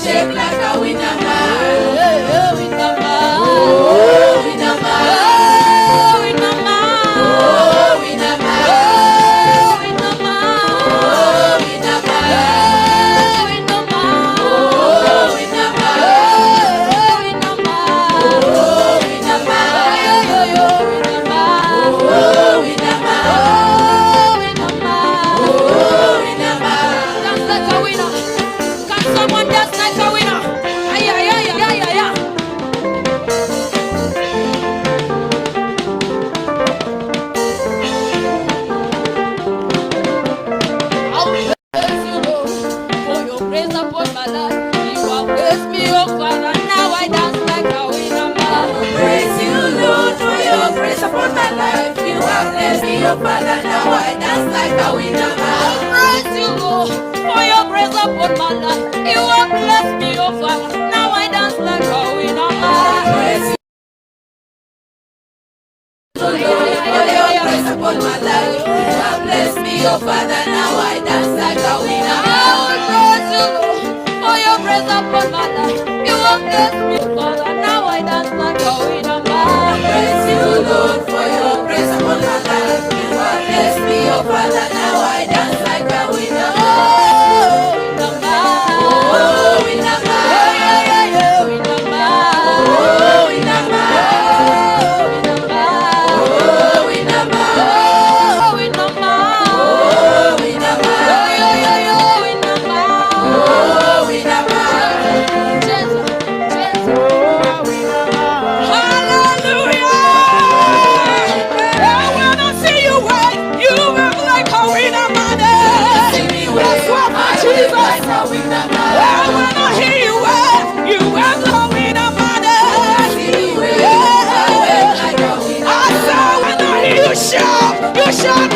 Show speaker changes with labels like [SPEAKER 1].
[SPEAKER 1] shake like a winner man.
[SPEAKER 2] Oh, winner man.
[SPEAKER 1] Oh, winner man.
[SPEAKER 2] Oh, winner man.
[SPEAKER 1] Oh, winner man.
[SPEAKER 2] Oh, winner man.
[SPEAKER 1] Oh, winner man.
[SPEAKER 2] Oh, winner man.
[SPEAKER 1] Oh, winner man.
[SPEAKER 2] Oh, winner man.
[SPEAKER 1] Oh, winner man.
[SPEAKER 2] Oh, winner man.
[SPEAKER 1] Oh, winner man.
[SPEAKER 2] Oh, winner man.
[SPEAKER 1] Dance like a winner. Can someone dance like a winner? Ay, ay, ay, ay, ay, ay. I'll praise you, Lord, for your grace upon my life. You have raised me up, Father. Now I dance like a winner man.
[SPEAKER 2] Praise you, Lord, for your grace upon my life. You have blessed me, your Father. Now I dance like a winner man.
[SPEAKER 1] Praise you, Lord, for your grace upon my life. You have blessed me, oh Father. Now I dance like a winner man.
[SPEAKER 2] Praise you, Lord, for your grace upon my life. You have blessed me, your Father. Now I dance like a winner
[SPEAKER 1] I
[SPEAKER 2] man.
[SPEAKER 1] will praise you, Lord, for your grace upon my life. You have blessed me, oh Father. Now I dance like a winner man.
[SPEAKER 2] Praise you, Lord, for your grace upon my life. You have blessed me, your Father. Now I dance like a winner man.
[SPEAKER 1] Winner man.
[SPEAKER 2] Oh, winner man.
[SPEAKER 1] Winner man.
[SPEAKER 2] Oh, winner man.
[SPEAKER 1] Winner man.
[SPEAKER 2] Oh, winner man.
[SPEAKER 1] Oh, winner man.
[SPEAKER 2] Oh, winner man.
[SPEAKER 1] Winner man.
[SPEAKER 2] Oh, winner man.
[SPEAKER 1] Jesus, Jesus.
[SPEAKER 2] Oh, winner man.
[SPEAKER 1] Hallelujah! I wanna see you work. You work like a winner man.
[SPEAKER 2] See me
[SPEAKER 1] That's
[SPEAKER 2] work.
[SPEAKER 1] what my
[SPEAKER 2] I work
[SPEAKER 1] Jesus.
[SPEAKER 2] like a winner man.
[SPEAKER 1] I wanna hear you work. You work like a winner man.
[SPEAKER 2] See me work. I work like a winner
[SPEAKER 1] I
[SPEAKER 2] man.
[SPEAKER 1] saw when I hear you shout. You shout